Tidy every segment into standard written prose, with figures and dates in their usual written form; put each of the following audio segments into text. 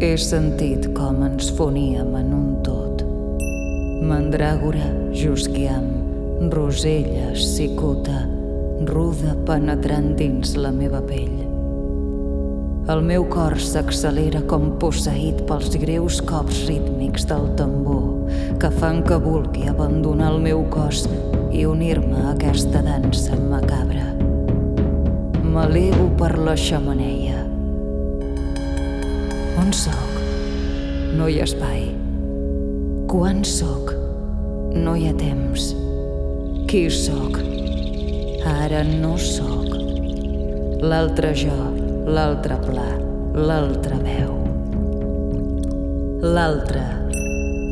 He sentit com ens foníem en un tot. Mandràgora, jusquiam, rosella, cicuta, ruda penetrant dins la meva pell. El meu cor s'accelera com posseït pels greus cops rítmics del tambor que fan que vulgui abandonar el meu cos i unir-me a aquesta dansa macabra. M'elevo per la xemeneia. On sóc? No hi ha espai. Quan sóc? No hi ha temps. Qui sóc? Ara no sóc. L'altre jo, l'altre pla, l'altre veu. L'altre,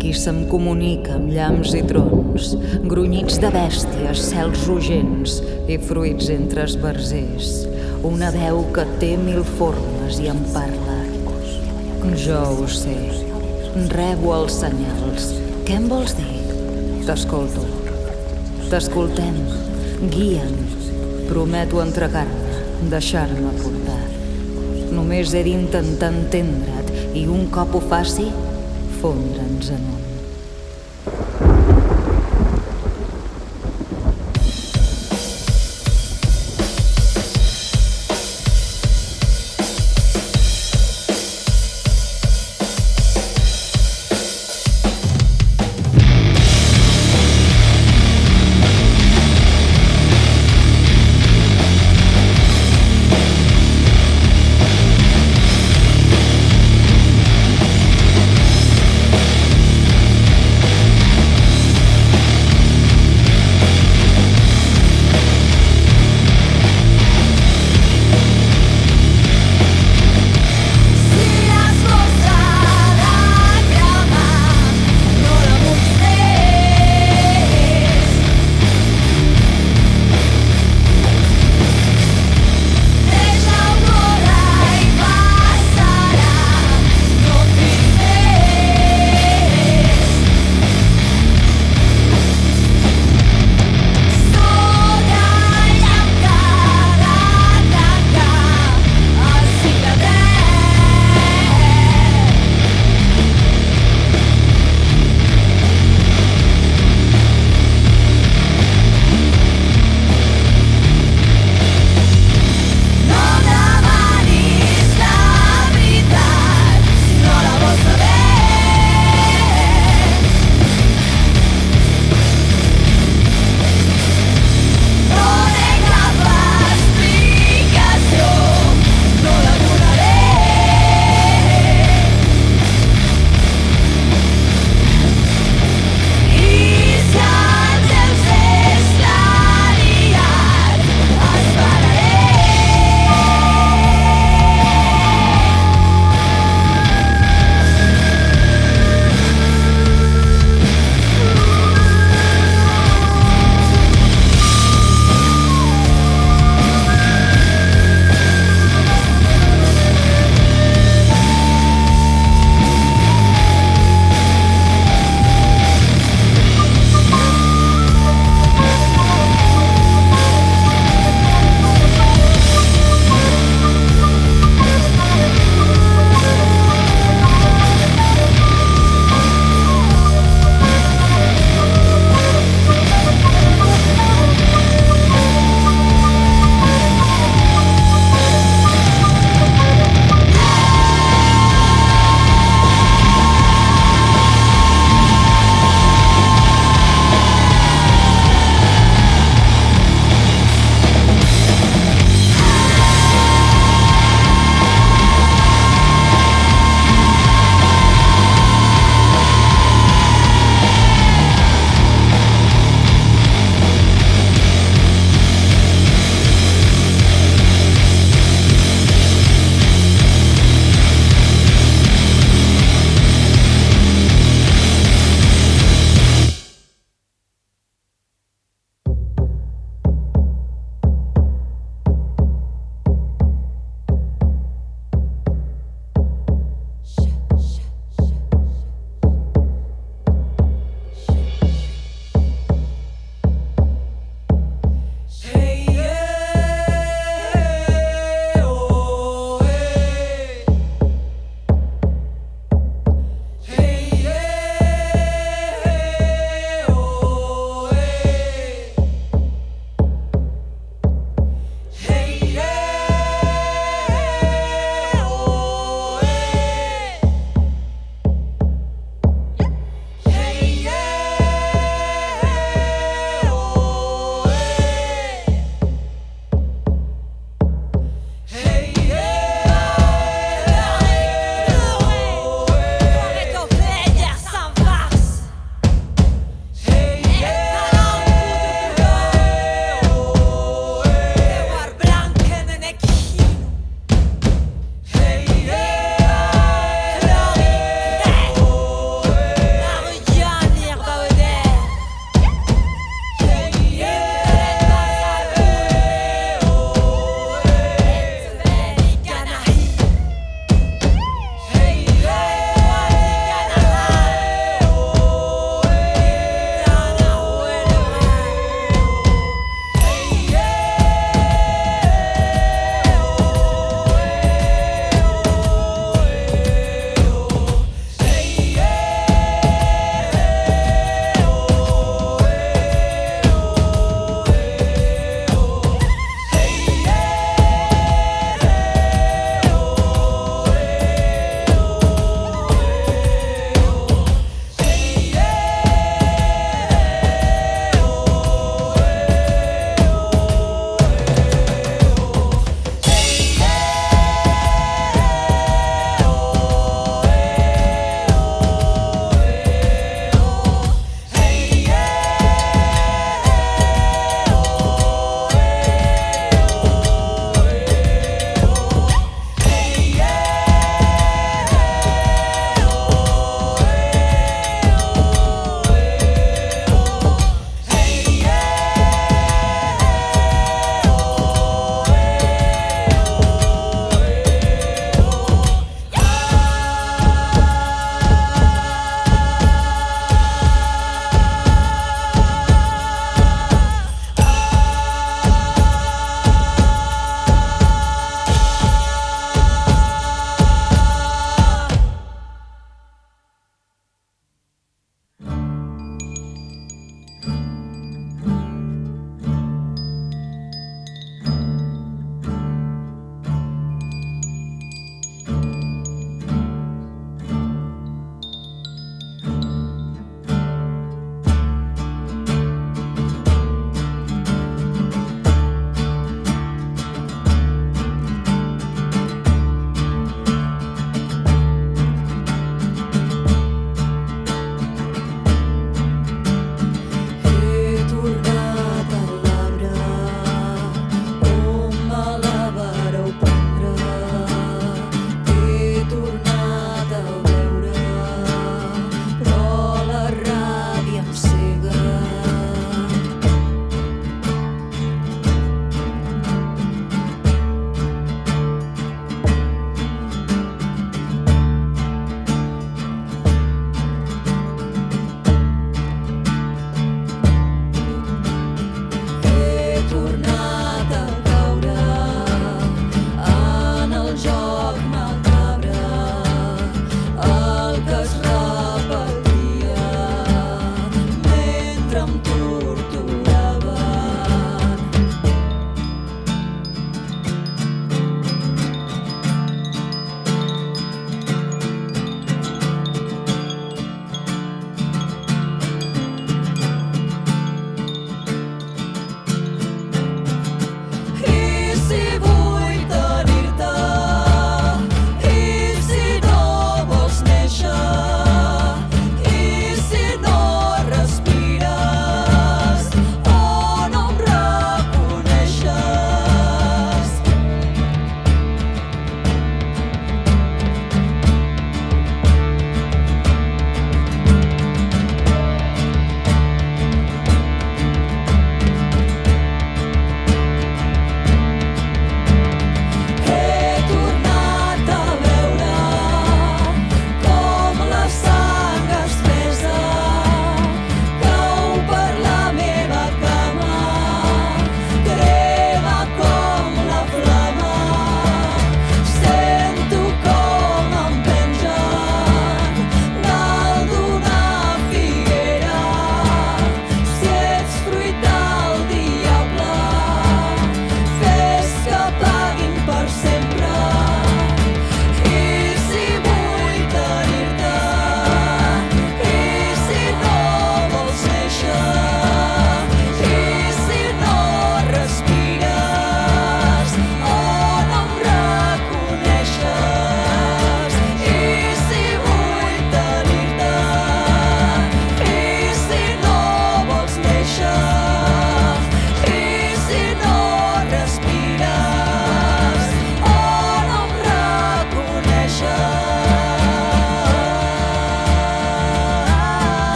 qui se'm comunica amb llamps i trons, grunyits de bèsties, cels rogents i fruits entre esbarzers. Una veu que té mil formes i em parla. Jo ho sé. Rebo els senyals. Què em vols dir? T'escolto. T'escoltem. Guia'm. Prometo entregar-me, deixar-me portar. Només he d'intentar entendre't i un cop ho faci, fondre'ns en un.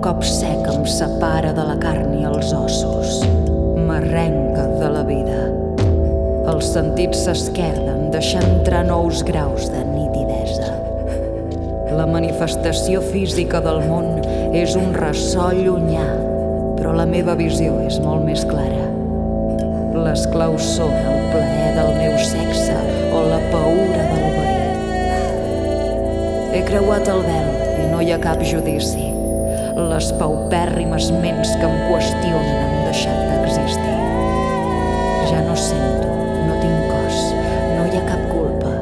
cop sec em separa de la carn i els ossos. M'arrenca de la vida. Els sentits s'esquerden, deixant entrar nous graus de nitidesa. La manifestació física del món és un ressò llunyà, però la meva visió és molt més clara. Les claus són el plaer del meu sexe o la paüra del verí. He creuat el vel i no hi ha cap judici. Les paupèrrimes ments que em qüestionen han deixat d'existir. Ja no sento, no tinc cos, no hi ha cap culpa.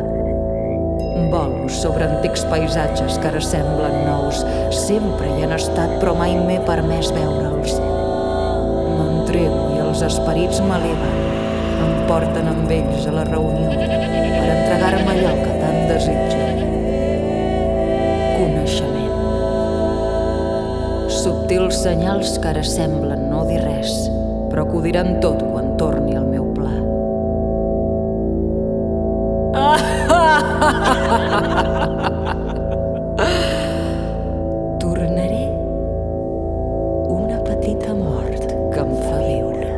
Volo sobre antics paisatges que ara semblen nous. Sempre hi han estat, però mai m'he permès veure'ls. M'entrego i els esperits m'eleven. Em porten amb ells a la reunió per entregar-me allò que tant desitjo. Coneixement. Subtils senyals que ara semblen no dir res, però que ho diran tot quan torni al meu pla. Tornaré una petita mort que em fa viure.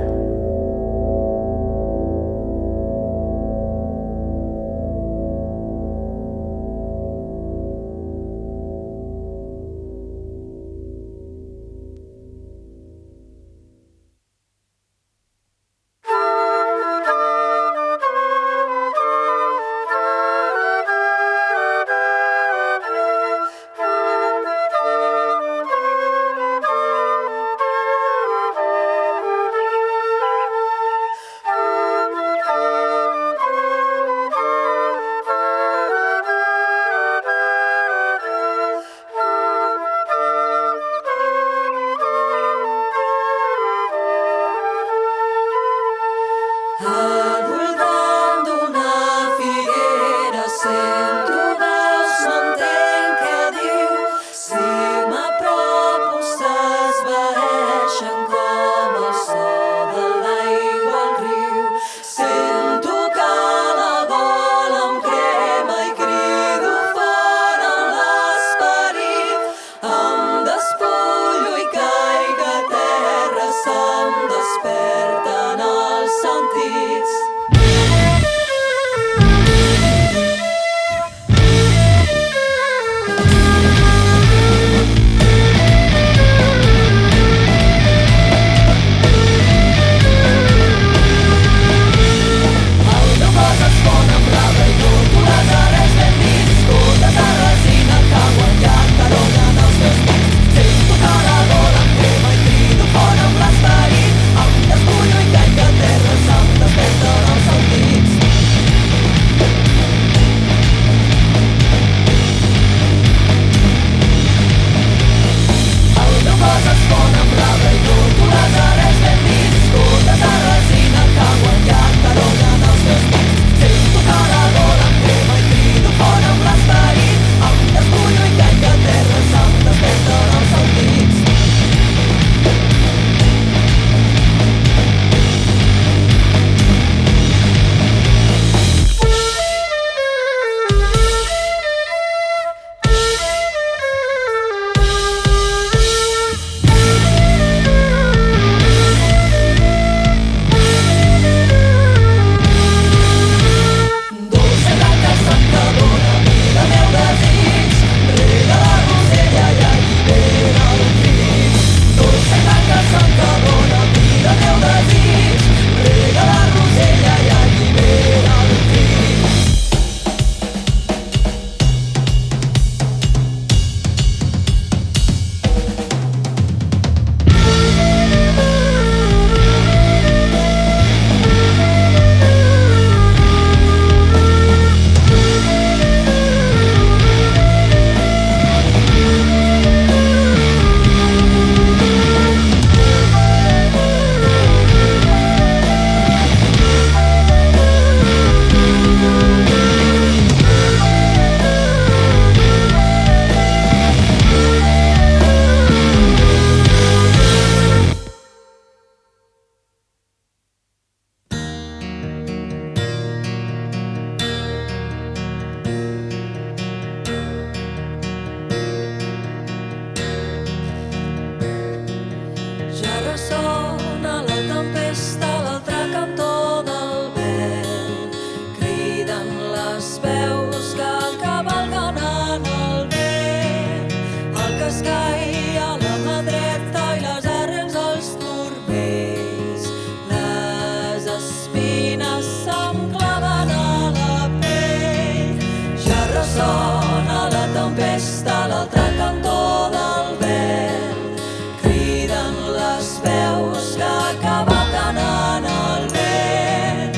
festa a l'altre cantó del vent. Criden les veus que cavalquen en el vent.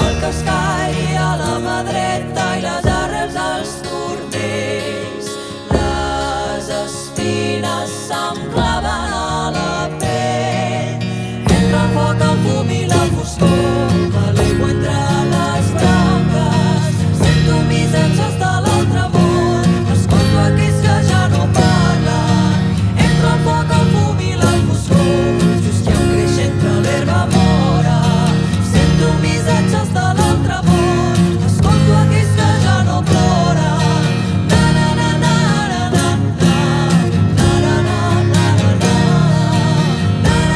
El cascall a la mà dreta i les arrels als turmells. Les espines se'm claven a la pell. Entre el foc, el fum i la foscor, m'elevo entre les branques. Sento missatges de l'altre món, escolto aquells que ja no parlen. Entre el foc, el fum i la foscor, just hi ha un creix entre l'herba mora. Sento missatges de l'altre món, escolto aquells que ja no ploren. Na na na na na na na na na na na na na na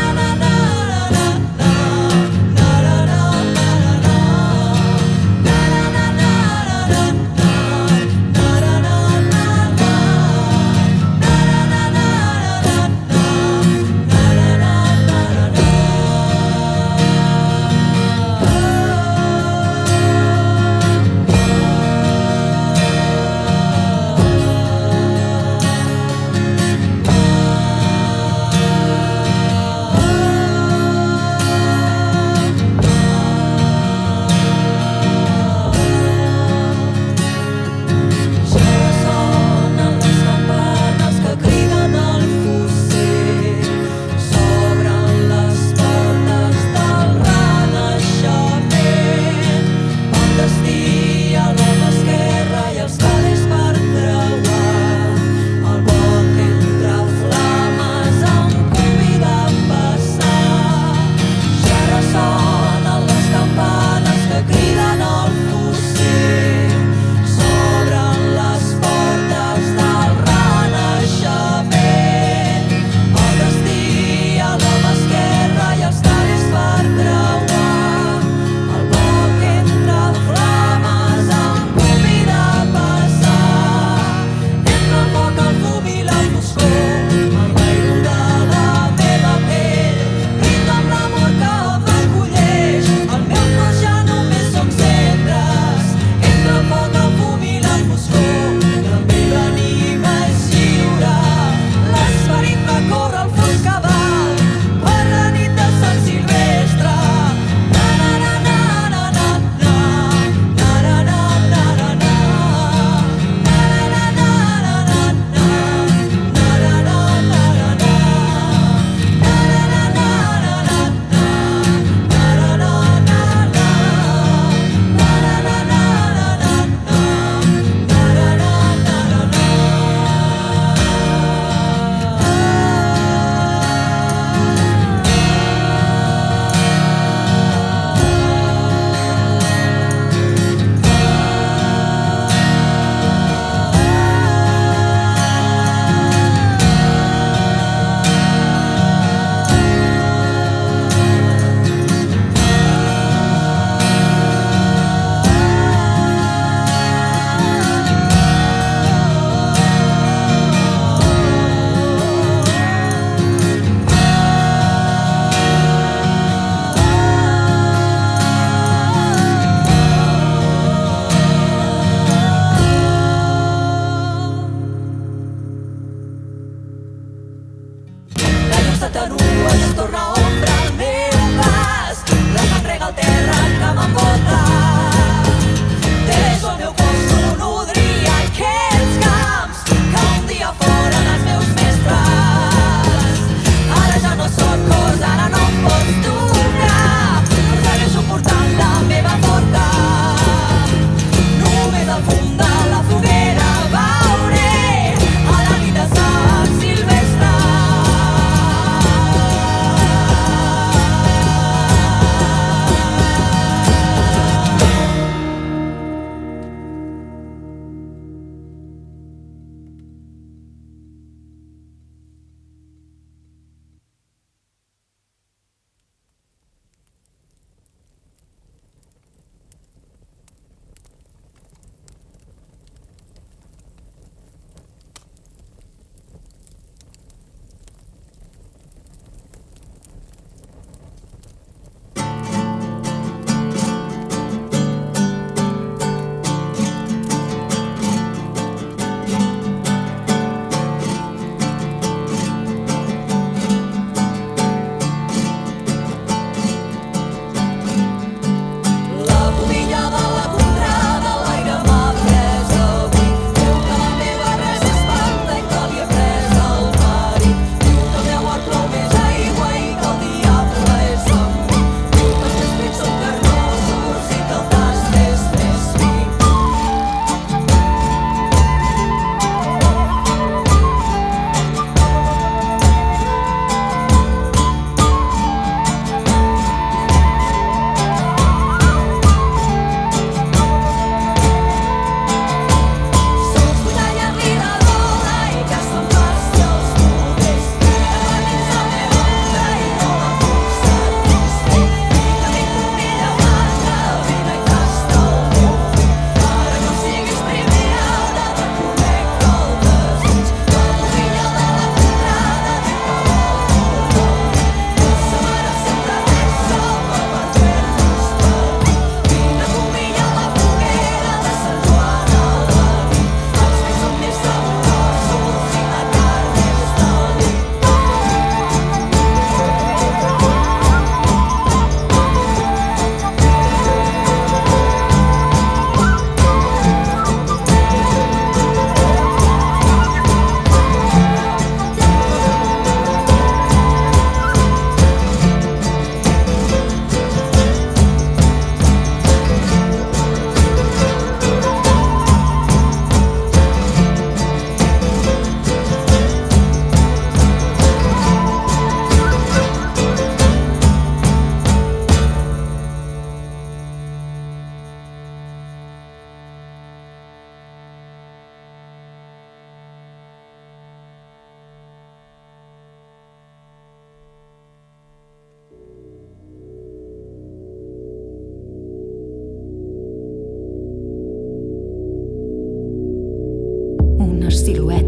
na na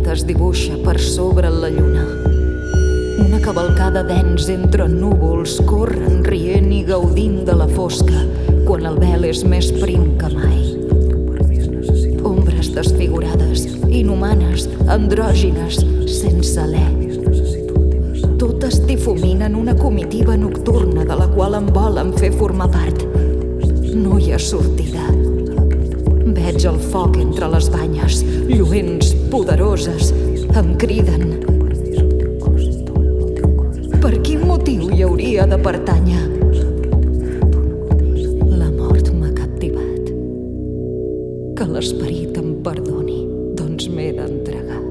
nit es dibuixa per sobre la lluna. Una cavalcada d'ens entre núvols corren rient i gaudint de la fosca quan el vel és més prim que mai. Ombres desfigurades, inhumanes, andrògines, sense alè. Totes difuminen una comitiva nocturna de la qual em volen fer formar part. No hi ha sortida. Veig el foc entre les banyes, lluents, poderoses, em criden. Per quin motiu hi hauria de pertànyer? La mort m'ha captivat. Que l'esperit em perdoni, doncs m'he d'entregar.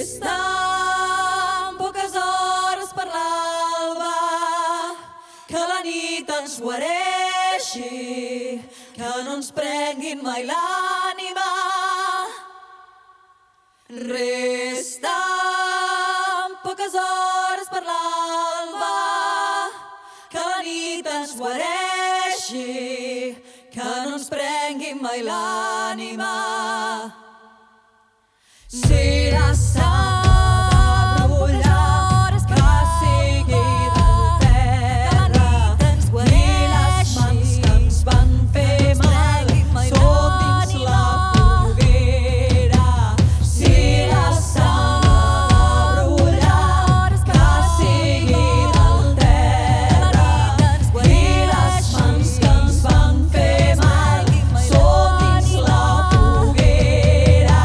Resten poques hores per l'alba, que la nit ens guareixi, que no ens prenguin mai l'ànima. Resten poques hores per l'alba, que la nit ens guareixi, que no ens prenguin mai l'ànima. Si la sang de brollar que sigui del terra i les mans que ens van fer mal són dins la foguera. Si la sang de brollar que sigui del terra i les mans que ens van fer mal són dins la foguera.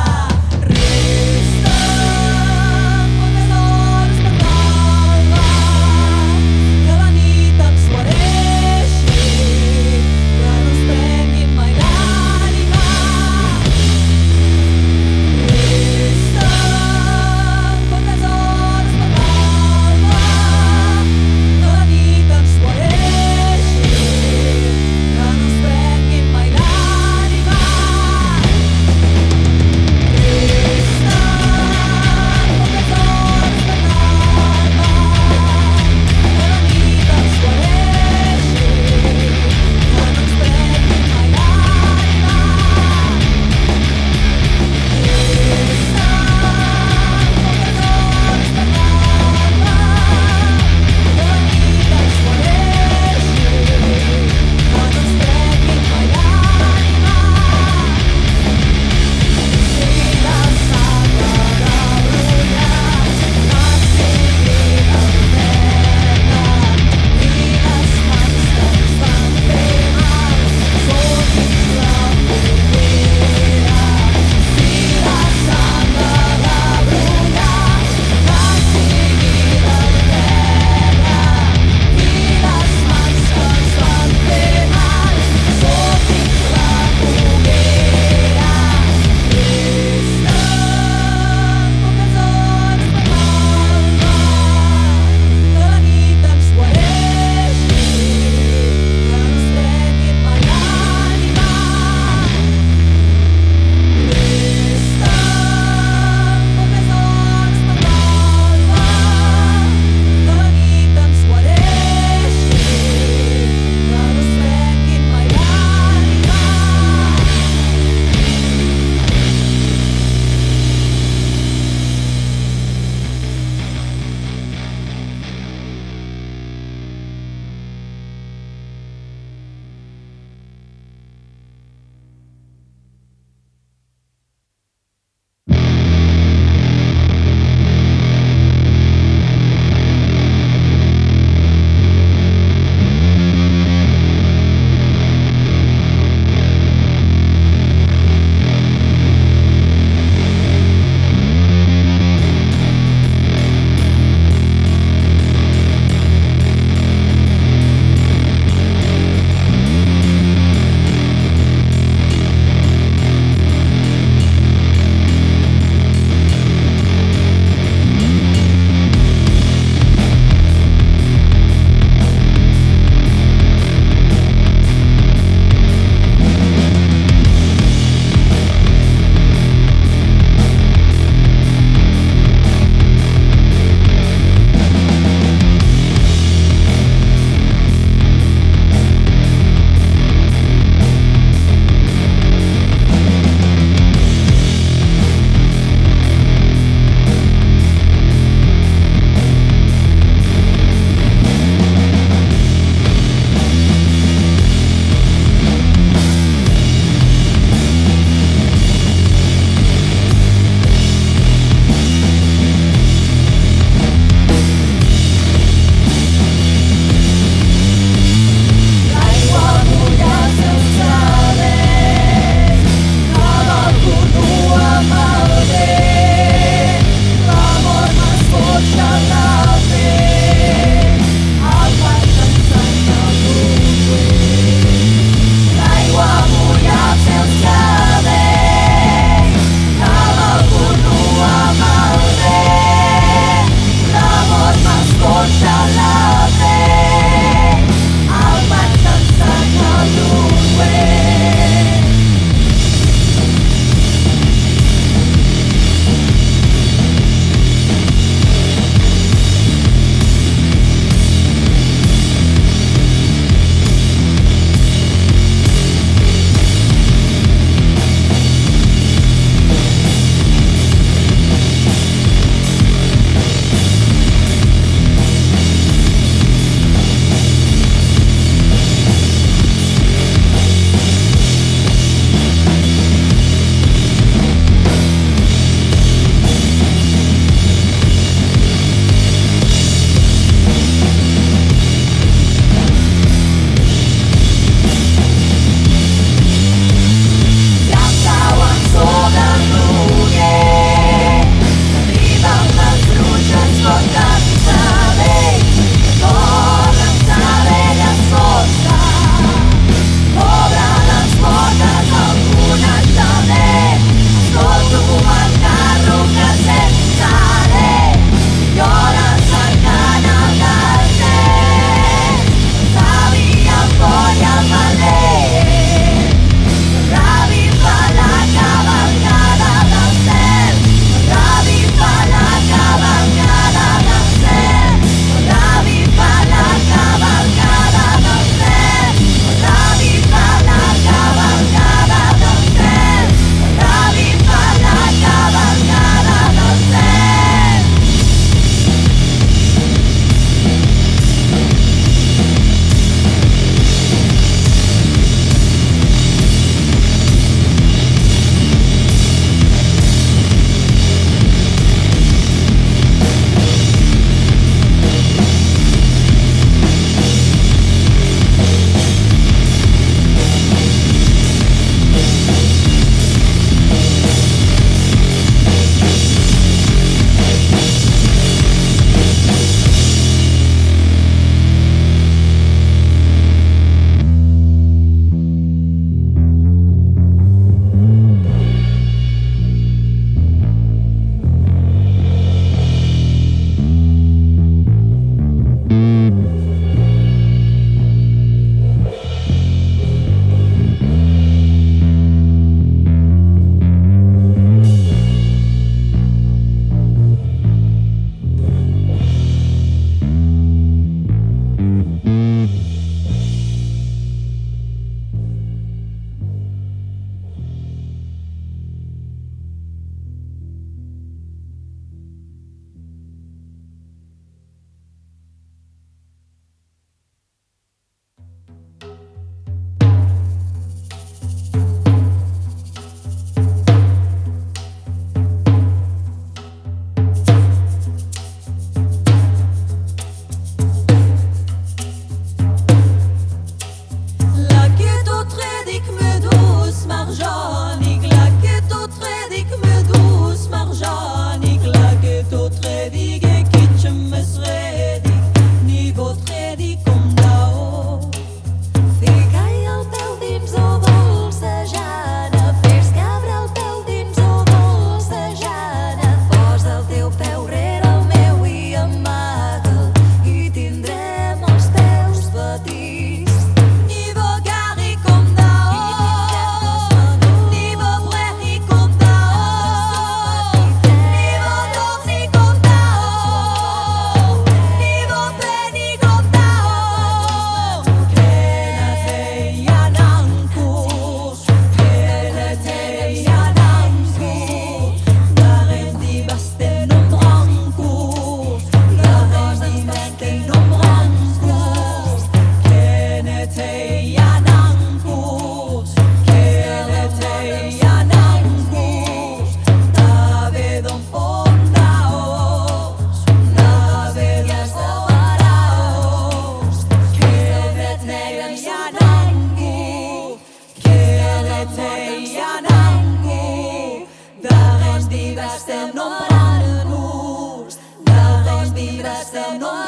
separant-nos, del temps vindrà separant-nos.